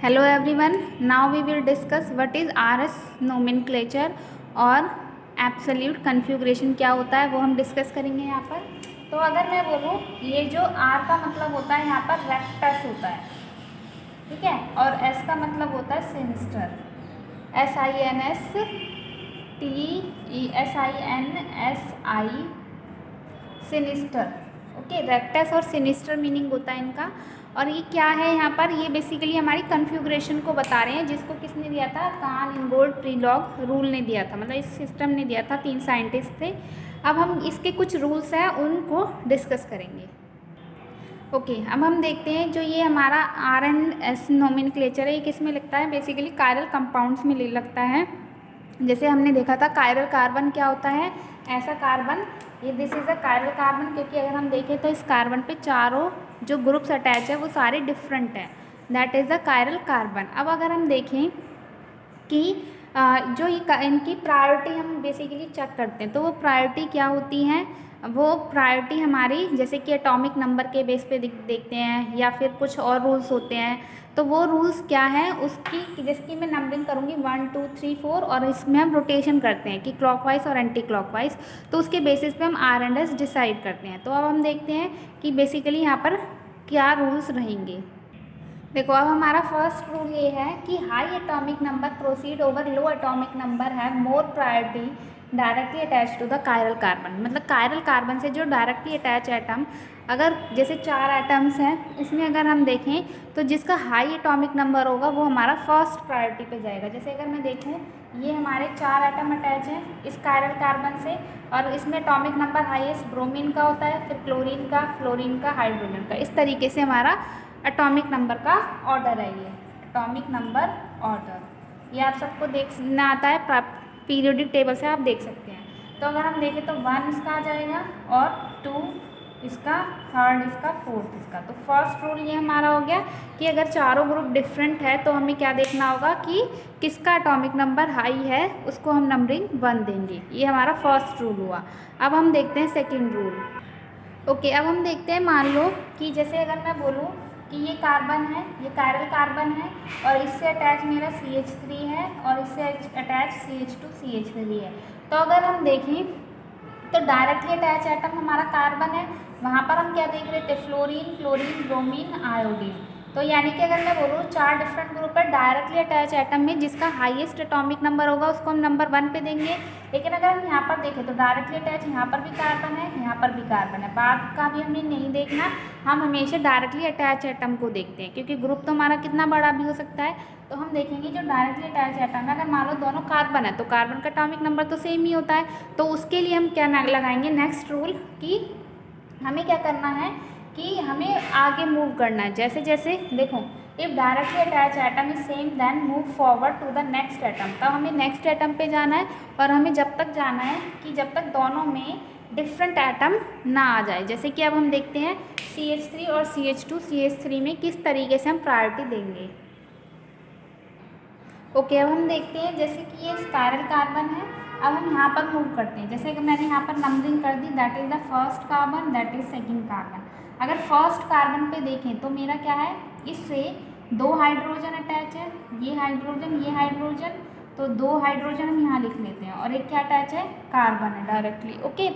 Hello everyone. Now we will discuss what is RS nomenclature और absolute configuration क्या होता है वो हम डिस्कस करेंगे यहाँ पर। तो अगर मैं बोलूँ ये जो R का मतलब होता है यहाँ पर रेक्टस होता है, ठीक है, और S का मतलब होता है sinister, SINSTESINSI sinister. Okay, rectus और सिनिस्टर मीनिंग होता है इनका। और ये क्या है यहाँ पर, ये बेसिकली हमारी कन्फिग्रेशन को बता रहे हैं, जिसको किसने दिया था, कान इंगोल्ड प्रीलॉग रूल ने दिया था, मतलब इस सिस्टम ने दिया था। 3 साइंटिस्ट थे। अब हम इसके कुछ रूल्स हैं उनको डिस्कस करेंगे। ओके, अब हम देखते हैं जो ये हमारा R&S नोमेनक्लेचर है, ये किस में लगता है, बेसिकली कायरल कंपाउंड्स में लगता है। जैसे हमने देखा था कायरल कार्बन क्या होता है, ऐसा कार्बन, ये this is a chiral carbon, क्योंकि अगर हम देखें तो इस कार्बन पे चारों जो ग्रुप्स अटैच है वो सारे डिफरेंट हैं, that is the chiral carbon. अब अगर हम देखें कि जो ये इनकी प्रायोरिटी हम बेसिकली चेक करते हैं, तो वो प्रायोरिटी क्या होती हैं, वो प्रायोरिटी हमारी जैसे कि एटॉमिक नंबर के बेस पे देखते हैं, या फिर कुछ और रूल्स होते हैं। तो वो रूल्स क्या हैं उसकी, जैसे कि मैं नंबरिंग करूँगी 1 2 3 4, और इसमें हम रोटेशन करते हैं कि क्लॉकवाइज और एंटी क्लॉकवाइज, तो उसके बेसिस पे हम R&S डिसाइड करते हैं। तो अब हम देखते हैं कि बेसिकली यहाँ पर क्या रूल्स रहेंगे। देखो, अब हमारा फर्स्ट रूल ये है कि high atomic number proceed over low atomic number have more priority directly attach to the chiral carbon. मतलब कायरल कार्बन से जो डायरेक्टली अटैच एटम, अगर जैसे 4 एटम्स हैं, इसमें अगर हम देखें तो जिसका हाई एटॉमिक नंबर होगा वो हमारा फर्स्ट प्रायोरिटी पे जाएगा। जैसे अगर मैं देखूं, ये हमारे 4 एटम अटैच हैं इस कायरल कार्बन से, और इसमें एटॉमिक नंबर हाईएस्ट ब्रोमीन का होता है, फिर क्लोरीन का, फ्लोरीन का, हाइड्रोजन का। इस तरीके से हमारा एटॉमिक नंबर का ऑर्डर है, ये एटॉमिक नंबर ऑर्डर, ये आप सबको देखना आता है, पीरियोडिक टेबल से आप देख सकते हैं। तो अगर हम देखें तो 1 इसका आ जाएगा, और 2 इसका, 3rd इसका, 4th इसका। तो फर्स्ट रूल ये हमारा हो गया कि अगर चारों ग्रुप डिफरेंट है तो हमें क्या देखना होगा कि किसका एटॉमिक नंबर हाई है, उसको हम नंबरिंग 1 देंगे। ये हमारा फर्स्ट रूल हुआ। अब हम देखते हैं सेकेंड रूल। ओके, अब हम देखते हैं, मान लो कि जैसे अगर मैं बोलूँ कि ये कार्बन है, ये कायरल कार्बन है, और इससे अटैच मेरा CH3 है, और इससे अटैच CH2 CH3 है। तो अगर हम देखें तो डायरेक्टली अटैच एटम हमारा कार्बन है, वहाँ पर हम क्या देख रहे थे, फ्लोरीन, क्लोरीन, ब्रोमीन, आयोडीन। तो यानी कि अगर मैं बोलूँ 4 डिफरेंट ग्रुप है डायरेक्टली अटैच एटम में, जिसका हाईएस्ट एटॉमिक नंबर होगा उसको हम नंबर 1 पे देंगे। लेकिन अगर हम यहाँ पर देखें तो डायरेक्टली अटैच यहाँ पर भी कार्बन है, यहाँ पर भी कार्बन है, बाद का भी हमें नहीं देखना, हम हमेशा डायरेक्टली अटैच एटम को देखते हैं, क्योंकि ग्रुप तो हमारा कितना बड़ा भी हो सकता है। तो हम देखेंगे जो डायरेक्टली अटैच एटम है, अगर मान लो दोनों कार्बन है तो कार्बन का एटॉमिक नंबर तो सेम ही होता है। तो उसके लिए हम क्या लगाएंगे, नेक्स्ट रूल, कि हमें क्या करना है कि हमें आगे मूव करना है। जैसे जैसे देखो, if directly attach atom is same then move forward to the next atom. तब हमें नेक्स्ट एटम पे जाना है, और हमें जब तक जाना है कि जब तक दोनों में डिफरेंट एटम ना आ जाए। जैसे कि अब हम देखते हैं CH3 और CH2 CH3 में किस तरीके से हम प्रायोरिटी देंगे। ओके, अब हम देखते हैं जैसे कि ये स्पाइरल कार्बन है, अब हम यहाँ पर मूव करते हैं। जैसे कि मैंने यहाँ पर नंबरिंग कर दी, that is the first carbon, that is second carbon. अगर फर्स्ट कार्बन पे देखें तो मेरा क्या है, इससे 2 हाइड्रोजन अटैच है, ये हाइड्रोजन, ये हाइड्रोजन, तो 2 हाइड्रोजन हम यहाँ लिख लेते हैं, और एक क्या अटैच है, कार्बन है डायरेक्टली। ओके,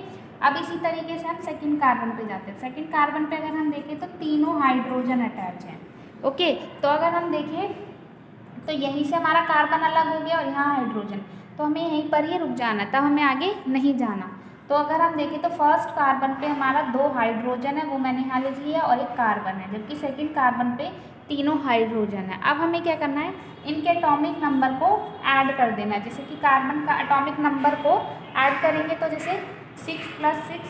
अब इसी तरीके से हम सेकेंड कार्बन पे जाते हैं। सेकेंड कार्बन पे अगर हम देखें तो तीनों हाइड्रोजन अटैच हैं। ओके, तो अगर हम देखें तो यहीं से हमारा कार्बन अलग हो गया, और यहाँ हाइड्रोजन, तो हमें यहीं पर ही रुक जाना है, तब हमें आगे नहीं जाना। तो अगर हम देखें तो फर्स्ट कार्बन पे हमारा 2 हाइड्रोजन है, वो मैंने यहाँ लिख लिया, और एक कार्बन है, जबकि सेकंड कार्बन पे तीनों हाइड्रोजन है। अब हमें क्या करना है, इनके एटॉमिक नंबर को ऐड कर देना है। जैसे कि कार्बन का एटॉमिक नंबर को ऐड करेंगे तो जैसे 6 + 6,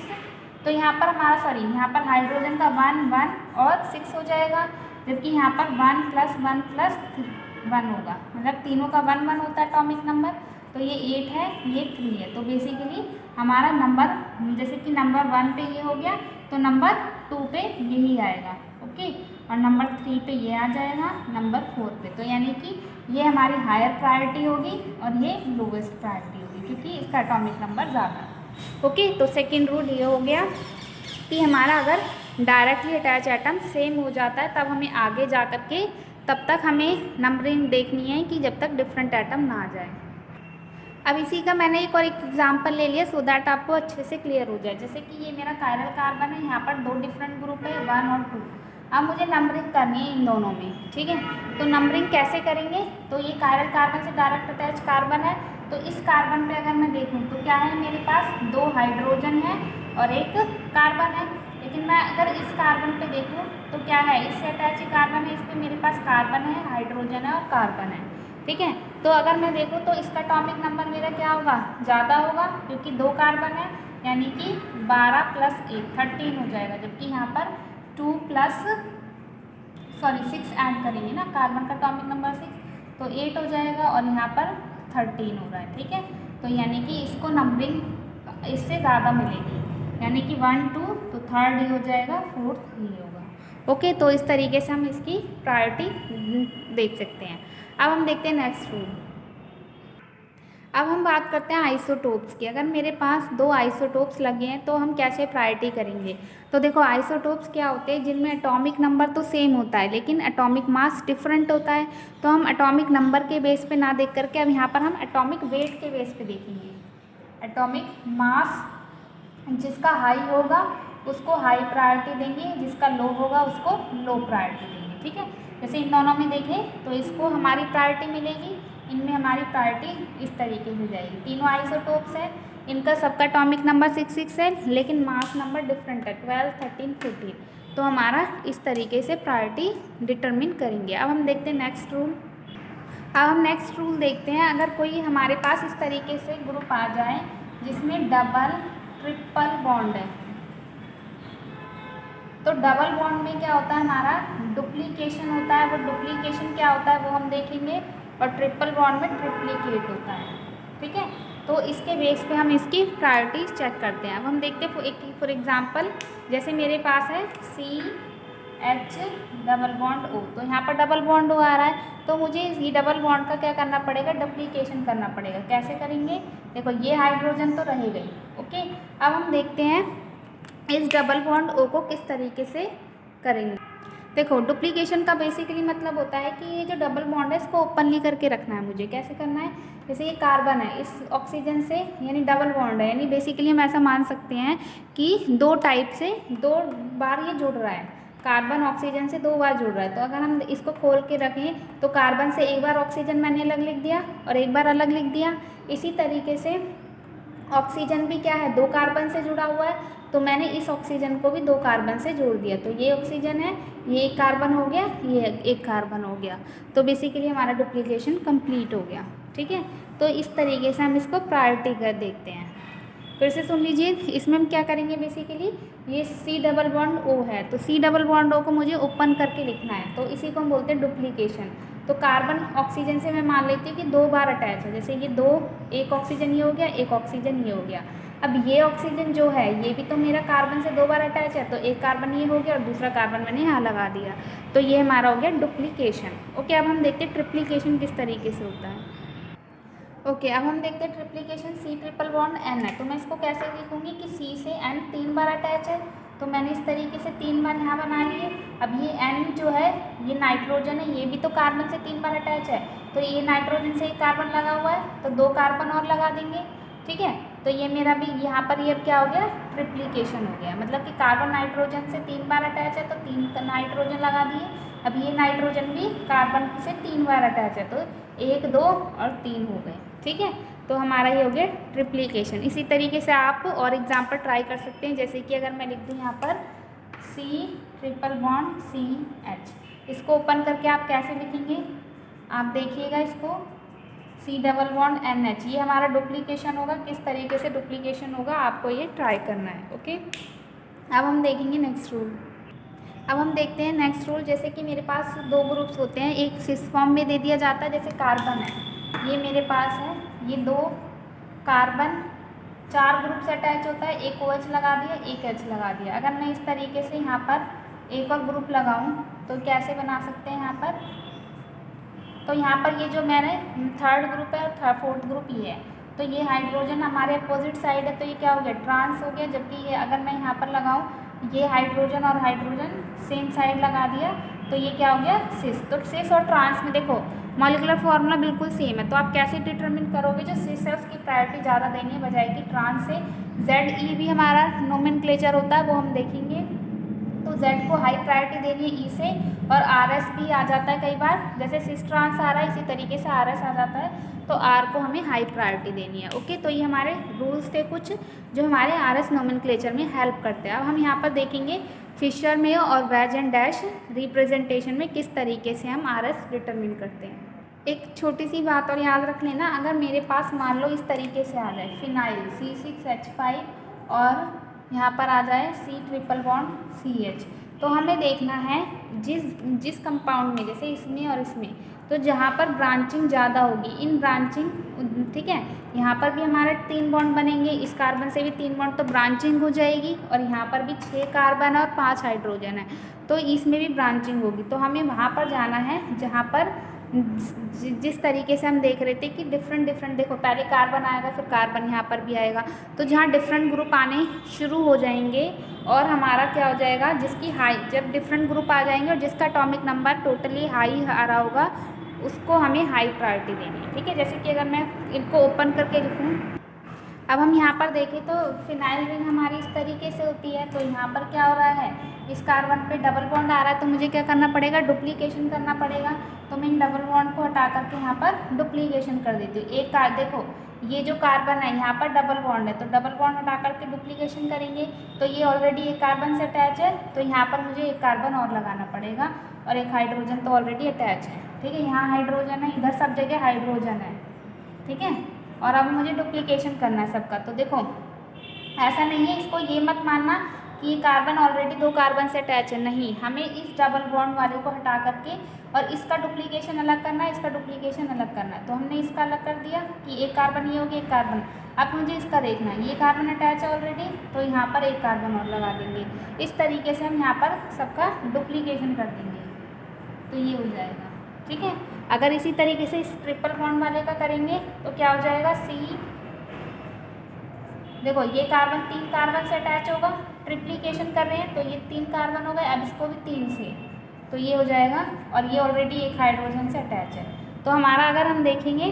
तो यहाँ पर हमारा यहाँ पर हाइड्रोजन का 1 1 और 6 हो जाएगा, जबकि यहाँ पर 1 + 1 + 1 होगा, मतलब तीनों का 1 1 होता है एटॉमिक नंबर। तो ये 8 है, ये 3 है, तो बेसिकली हमारा नंबर, जैसे कि नंबर 1 पे ये हो गया, तो नंबर 2 पे यही आएगा। ओके, और नंबर 3 पे ये आ जाएगा, नंबर 4 पे। तो यानी कि ये हमारी हायर प्रायोरिटी होगी, और ये लोवेस्ट प्रायोरिटी होगी, क्योंकि इसका एटॉमिक नंबर ज़्यादा है। ओके, तो सेकेंड रूल ये हो गया कि हमारा अगर डायरेक्टली अटैच एटम सेम हो जाता है, तब हमें आगे जा कर के तब तक हमें नंबरिंग देखनी है कि जब तक डिफरेंट एटम ना आ जाए। अब इसी का मैंने एक और एग्जांपल ले लिया सो दैट आपको अच्छे से क्लियर हो जाए। जैसे कि ये मेरा कायरल कार्बन है, यहाँ पर 2 डिफरेंट ग्रुप है 1 और 2। अब मुझे नंबरिंग करनी है इन दोनों में, ठीक है। तो नंबरिंग कैसे करेंगे, तो ये कायरल कार्बन से डायरेक्ट अटैच कार्बन है, तो इस कार्बन पे अगर मैं देखूँ तो क्या है, मेरे पास 2 हाइड्रोजन है और 1 कार्बन है। लेकिन मैं अगर इस कार्बन पे देखूँ तो क्या है, इससे अटैच कार्बन है, इस पर मेरे पास कार्बन है, हाइड्रोजन है और कार्बन है, ठीक है। तो अगर मैं देखूँ तो इसका एटॉमिक नंबर मेरा क्या होगा, ज़्यादा होगा, क्योंकि 2 कार्बन है, यानी कि 12 + 1 13 हो जाएगा। जबकि यहाँ पर 6 ऐड करेंगे ना, कार्बन का एटॉमिक नंबर 6, तो 8 हो जाएगा और यहाँ पर 13 हो रहा है, ठीक है। तो यानी कि इसको नंबरिंग इससे ज़्यादा मिलेगी, यानी कि 1 2 तो 3rd ही हो जाएगा, 4th ही होगा। ओके, तो इस तरीके से हम इसकी प्रायोरिटी देख सकते हैं। अब हम देखते हैं नेक्स्ट रूल। अब हम बात करते हैं आइसोटोप्स की। अगर मेरे पास 2 आइसोटोप्स लगे हैं तो हम कैसे प्रायोरिटी करेंगे। तो देखो आइसोटोप्स क्या होते हैं, जिनमें एटॉमिक नंबर तो सेम होता है लेकिन एटॉमिक मास डिफरेंट होता है। तो हम एटॉमिक नंबर के बेस पे ना देख करके अब यहाँ पर हम एटॉमिक वेट के बेस पे देखेंगे। एटॉमिक मास जिसका हाई होगा उसको हाई प्रायोरिटी देंगे, जिसका लो होगा उसको लो प्रायोरिटी देंगे, ठीक है। जैसे इन दोनों में देखें तो इसको हमारी प्रायोरिटी मिलेगी, इनमें हमारी प्रायोरिटी इस तरीके से जाएगी। तीनों आइसोटोप्स हैं, इनका सबका एटॉमिक नंबर 6 है लेकिन मास नंबर डिफरेंट है 12 13 14। तो हमारा इस तरीके से प्रायोरिटी डिटरमिन करेंगे। अब हम देखते हैं नेक्स्ट रूल। अब हम नेक्स्ट रूल देखते हैं। अगर कोई हमारे पास इस तरीके से ग्रुप आ जाए जिसमें डबल ट्रिपल बॉन्ड है, तो डबल बॉन्ड में क्या होता है, हमारा डुप्लीकेशन होता है। वो डुप्लीकेशन क्या होता है वो हम देखेंगे, और ट्रिपल बॉन्ड में ट्रिप्लीकेट होता है, ठीक है। तो इसके बेस पे हम इसकी प्रायोरिटीज चेक करते हैं। अब हम देखते हैं फॉर एग्जांपल, जैसे मेरे पास है CH डबल बॉन्ड O, तो यहाँ पर डबल बॉन्ड O आ रहा है, तो मुझे ये डबल बॉन्ड का क्या करना पड़ेगा, डुप्लीकेशन करना पड़ेगा। कैसे करेंगे, देखो ये हाइड्रोजन तो रहेगा ही, ओके। अब हम देखते हैं इस डबल बॉन्ड O को किस तरीके से करेंगे। देखो डुप्लीकेशन का बेसिकली मतलब होता है कि ये जो डबल बॉन्ड है इसको ओपनली करके रखना है मुझे। कैसे करना है, जैसे ये कार्बन है, इस ऑक्सीजन से यानी डबल बॉन्ड है, यानी बेसिकली हम ऐसा मान सकते हैं कि 2 टाइप से 2 बार ये जुड़ रहा है, कार्बन ऑक्सीजन से 2 बार जुड़ रहा है। तो अगर हम इसको खोल के रखें तो कार्बन से एक बार ऑक्सीजन मैंने अलग लिख दिया और एक बार अलग लिख दिया। इसी तरीके से ऑक्सीजन भी क्या है, 2 कार्बन से जुड़ा हुआ है, तो मैंने इस ऑक्सीजन को भी 2 कार्बन से जोड़ दिया। तो ये ऑक्सीजन है, ये 1 कार्बन हो गया, ये 1 कार्बन हो गया। तो बेसिकली हमारा डुप्लीकेशन कंप्लीट हो गया, ठीक है। तो इस तरीके से हम इसको प्रायोरिटी कर देखते हैं। फिर से सुन लीजिए, इसमें हम क्या करेंगे, बेसिकली ये C डबल बॉन्ड O है, तो C डबल बॉन्ड O को मुझे ओपन करके लिखना है, तो इसी को हम बोलते हैं डुप्लीकेशन। तो कार्बन ऑक्सीजन से मैं मान लेती हूँ कि 2 बार अटैच है, जैसे ये 2, एक ऑक्सीजन ये हो गया, एक ऑक्सीजन ये हो गया। अब ये ऑक्सीजन जो है ये भी तो मेरा कार्बन से 2 बार अटैच है, तो एक कार्बन ये हो गया और दूसरा कार्बन मैंने यहाँ लगा दिया, तो ये हमारा हो गया डुप्लीकेशन। ओके, अब हम देखते हैं ट्रिप्लीकेशन किस तरीके से होता है। ओके, अब हम देखते हैं ट्रिप्लीकेशन C ट्रिपल बॉन्ड N है, तो मैं इसको कैसे लिखूँगी कि C से N 3 बार अटैच है, तो मैंने इस तरीके से 3 बार यहाँ बना लिए। अब ये N जो है ये नाइट्रोजन है, ये भी तो कार्बन से 3 बार अटैच है, तो ये नाइट्रोजन से एक कार्बन लगा हुआ है, तो 2 कार्बन और लगा देंगे, ठीक है। तो ये मेरा भी यहाँ पर ये क्या हो गया, ट्रिप्लीकेशन हो गया, मतलब कि कार्बन नाइट्रोजन से 3 बार अटैच है तो 3 नाइट्रोजन लगा दिए। अब ये नाइट्रोजन भी कार्बन से 3 बार अटैच है, तो 1 2 और 3 हो गए, ठीक है। तो हमारा ये हो गया ट्रिप्लीकेशन। इसी तरीके से आप और एग्जाम्पल ट्राई कर सकते हैं, जैसे कि अगर मैं लिख दूँ यहाँ पर C ट्रिपल बॉन्ड CH, इसको ओपन करके आप कैसे लिखेंगे, आप देखिएगा इसको, C डबल बॉन्ड NH, ये हमारा डुप्लीकेशन होगा। किस तरीके से डुप्लीकेशन होगा आपको ये ट्राई करना है, ओके। अब हम देखेंगे नेक्स्ट रूल। अब हम देखते हैं नेक्स्ट रूल, जैसे कि मेरे पास 2 ग्रुप्स होते हैं, एक सिस फॉर्म में दे दिया जाता है, जैसे कार्बन है, ये मेरे पास है, ये 2 कार्बन 4 ग्रुप से अटैच होता है, एक OH लगा दिया, एक H लगा दिया। अगर मैं इस तरीके से यहाँ पर एक और ग्रुप लगाऊँ तो कैसे बना सकते हैं यहाँ पर, तो यहाँ पर ये जो मैंने 3rd ग्रुप है और 4th ग्रुप ये है, तो ये हाइड्रोजन हमारे अपोजिट साइड है, तो ये क्या हो गया, ट्रांस हो गया। जबकि ये अगर मैं यहाँ पर लगाऊँ, ये हाइड्रोजन और हाइड्रोजन सेम साइड लगा दिया, तो ये क्या हो गया सिस। तो सिस और ट्रांस में देखो मॉलिक्यूलर फार्मूला बिल्कुल सेम है, तो आप कैसे डिटरमिन करोगे, जो सिस है उसकी प्रायोरिटी ज़्यादा देनी है बजाय कि ट्रांस से। ZE भी हमारा नोमेनक्लेचर होता है, वो हम देखेंगे। तो Z को हाई प्रायोरिटी देनी है E से, और RS भी आ जाता है कई बार, जैसे सिस ट्रांस आ रहा है इसी तरीके से RS आ जाता है, तो R को हमें हाई प्रायोरिटी देनी है। ओके, तो ये हमारे रूल्स थे कुछ जो हमारे RS नोमेनक्लेचर में हेल्प करते हैं। अब हम यहाँ पर देखेंगे फिशर में और वेज एंड डैश रिप्रेजेंटेशन में किस तरीके से हम RS डिटरमिन करते हैं। एक छोटी सी बात और याद रख लेना, अगर मेरे पास मान लो इस तरीके से आ जाए फिनाइल C6H5 और यहाँ पर आ जाए C ट्रिपल बॉन्ड CH, तो हमें देखना है जिस कंपाउंड में, जैसे इसमें और इसमें, तो जहाँ पर ब्रांचिंग ज़्यादा होगी इन ब्रांचिंग, ठीक है, यहाँ पर भी हमारे 3 बॉन्ड बनेंगे, इस कार्बन से भी 3 बॉन्ड, तो ब्रांचिंग हो जाएगी, और यहाँ पर भी 6 कार्बन और 5 हाइड्रोजन है, तो इसमें भी ब्रांचिंग होगी। तो हमें वहाँ पर जाना है जहाँ पर जिस तरीके से हम देख रहे थे कि डिफरेंट देखो पहले कार्बन आएगा फिर कार्बन यहाँ पर भी आएगा, तो जहाँ डिफरेंट ग्रुप आने शुरू हो जाएंगे और हमारा क्या हो जाएगा, जिसकी हाई, जब डिफरेंट ग्रुप आ जाएंगे और जिसका एटॉमिक नंबर टोटली हाई आ रहा होगा उसको हमें हाई प्रायोरिटी देनी है। ठीक है, जैसे कि अगर मैं इनको ओपन करके लिखूँ, अब हम यहाँ पर देखें तो फिनाइल रिंग हमारी इस तरीके से होती है, तो यहाँ पर क्या हो रहा है, इस कार्बन पे डबल बॉन्ड आ रहा है, तो मुझे क्या करना पड़ेगा, डुप्लीकेशन करना पड़ेगा। तो मैं इन डबल बॉन्ड को हटा करके यहाँ पर डुप्लीकेशन कर देती हूँ। एक देखो ये जो कार्बन है यहाँ पर डबल बॉन्ड है, तो डबल बॉन्ड हटा करके डुप्लीकेशन करेंगे, तो ये ऑलरेडी एक कार्बन से अटैच है, तो यहाँ पर मुझे एक कार्बन और लगाना पड़ेगा, और एक हाइड्रोजन तो ऑलरेडी अटैच है। ठीक है, यहाँ हाइड्रोजन है, इधर सब जगह हाइड्रोजन है। ठीक है, और अब मुझे डुप्लीकेशन करना है सबका। तो देखो ऐसा नहीं है, इसको ये मत मानना कि ये कार्बन ऑलरेडी 2 कार्बन से अटैच है, नहीं, हमें इस डबल बॉन्ड वाले को हटा करके और इसका डुप्लीकेशन अलग करना है, इसका डुप्लीकेशन अलग करना है। तो हमने इसका अलग कर दिया कि एक कार्बन ये हो गया, एक कार्बन। अब मुझे इसका देखना है, ये कार्बन अटैच है ऑलरेडी, तो यहाँ पर एक कार्बन और लगा देंगे। इस तरीके से हम यहाँ पर सबका डुप्लीकेशन कर देंगे, तो ये हो जाएगा। ठीक है, अगर इसी तरीके से इस ट्रिपल बॉन्ड वाले का करेंगे तो क्या हो जाएगा, C, देखो ये कार्बन 3 कार्बन से अटैच होगा, ट्रिप्लीकेशन कर रहे हैं तो ये 3 कार्बन हो गए, अब इसको भी 3 से, तो ये हो जाएगा, और ये ऑलरेडी एक हाइड्रोजन से अटैच है। तो हमारा अगर हम देखेंगे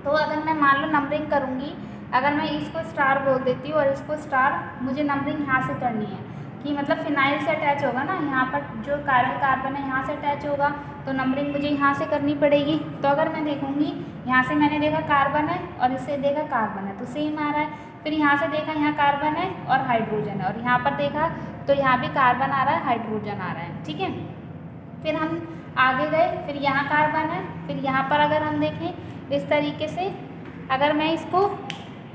तो अगर मैं मान लो नंबरिंग करूँगी, अगर मैं इसको स्टार बोल देती हूँ और इसको स्टार, मुझे नंबरिंग यहाँ से करनी है कि मतलब फिनाइल से अटैच होगा ना, यहाँ पर जो कार्बन है यहाँ से अटैच होगा, तो नंबरिंग मुझे यहाँ से करनी पड़ेगी। तो अगर मैं देखूँगी यहाँ से मैंने देखा कार्बन है और इससे देखा कार्बन है, तो सेम आ रहा है। फिर यहाँ से देखा यहाँ कार्बन है और हाइड्रोजन है, और यहाँ पर देखा तो यहाँ भी कार्बन आ रहा है, हाइड्रोजन आ रहा है। ठीक है, फिर हम आगे गए, फिर यहाँ कार्बन है, फिर यहाँ पर अगर हम देखें इस तरीके से, अगर मैं इसको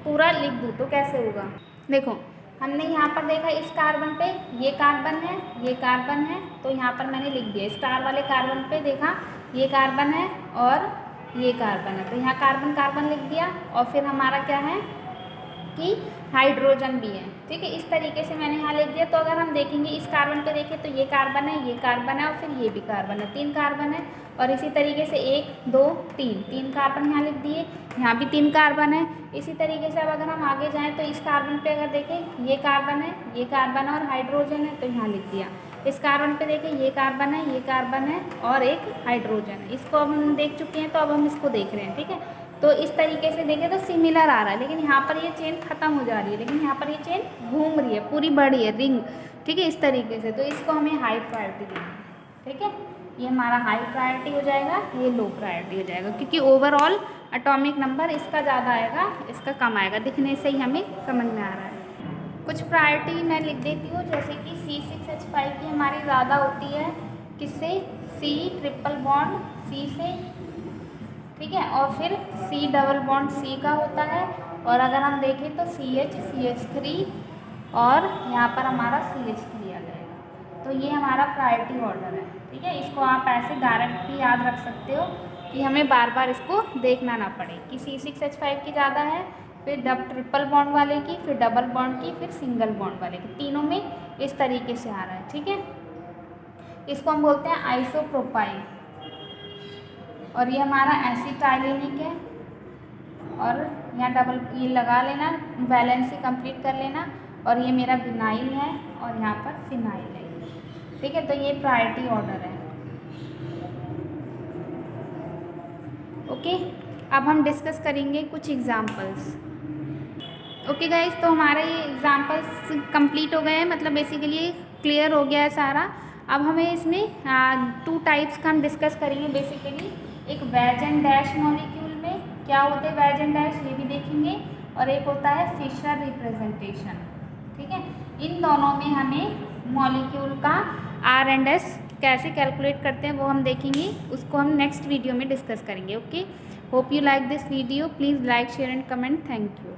पूरा लिख दूँ तो कैसे होगा, देखो हमने यहाँ पर देखा इस कार्बन पे ये कार्बन है, ये कार्बन है, तो यहाँ पर मैंने लिख दिया स्टार वाले कार्बन पे, देखा ये कार्बन है और ये कार्बन है, तो यहाँ कार्बन कार्बन लिख दिया, और फिर हमारा क्या है कि हाइड्रोजन भी है। ठीक है, इस तरीके से मैंने यहाँ लिख दिया। तो अगर हम देखेंगे इस कार्बन पे देखें तो ये कार्बन है, ये कार्बन है, और फिर ये भी कार्बन है, 3 कार्बन है, और इसी तरीके से 1 2 3 कार्बन यहाँ लिख दिए, यहाँ भी 3 कार्बन है। इसी तरीके से अब अगर हम आगे जाएँ तो इस कार्बन पे अगर देखें ये कार्बन है, ये कार्बन है और हाइड्रोजन है, तो यहाँ लिख दिया। इस कार्बन पे देखें ये कार्बन है, ये कार्बन है और एक हाइड्रोजन है। इसको अब हम देख चुके हैं, तो अब हम इसको देख रहे हैं। ठीक है, तो इस तरीके से देखें तो सिमिलर आ रहा है, लेकिन यहाँ पर ये चेन खत्म हो जा रही है, लेकिन यहाँ पर ये चेन घूम रही है, पूरी बड़ी है रिंग। ठीक है, इस तरीके से, तो इसको हमें हाई प्रायोरिटी देनी है। ठीक है, ये हमारा हाई प्रायोरिटी हो जाएगा, ये लो प्रायोरिटी हो जाएगा, क्योंकि ओवरऑल एटॉमिक नंबर इसका ज़्यादा आएगा, इसका कम आएगा। दिखने से ही हमें समझ में आ रहा है। कुछ प्रायोरिटी मैं लिख देती हूँ, जैसे कि C6H5 की हमारी ज़्यादा होती है, किससे, C ट्रिपल बॉन्ड C से। ठीक है, और फिर C डबल बॉन्ड C का होता है, और अगर हम देखें तो CH3 और यहाँ पर हमारा CH3 आ जाएगा। तो ये हमारा प्रायोरिटी ऑर्डर है। ठीक है, इसको आप ऐसे डायरेक्ट भी याद रख सकते हो कि हमें बार बार इसको देखना ना पड़े कि C6H5 की ज़्यादा है, फिर ट्रिपल बॉन्ड वाले की, फिर डबल बॉन्ड की, फिर सिंगल बॉन्ड वाले की, तीनों में इस तरीके से आ रहा है। ठीक है, इसको हम बोलते हैं आइसोप्रोपाइल, और ये हमारा एसिटाइलेनिक है, और यहाँ डबल ये लगा लेना, वैलेंसी कंप्लीट कर लेना, और ये मेरा विनाइल है और यहाँ पर फिनाइल है। ठीक है, तो ये प्रायोरिटी ऑर्डर है। ओके, अब हम डिस्कस करेंगे कुछ एग्जांपल्स। ओके गाइस, तो हमारे ये एग्जांपल्स कंप्लीट हो गए हैं, मतलब बेसिकली क्लियर हो गया है सारा। अब हमें इसमें 2 टाइप्स का हम डिस्कस करेंगे बेसिकली। एक वेज एंड डैश मॉलिक्यूल में क्या होते हैं वेज एंड डैश, ये भी देखेंगे, और एक होता है फिशर रिप्रेजेंटेशन। ठीक है, इन दोनों में हमें मॉलिक्यूल का आर एंड एस कैसे कैलकुलेट करते हैं वो हम देखेंगे, उसको हम नेक्स्ट वीडियो में डिस्कस करेंगे। Okay, hope you like this video, please like share and comment. Thank you.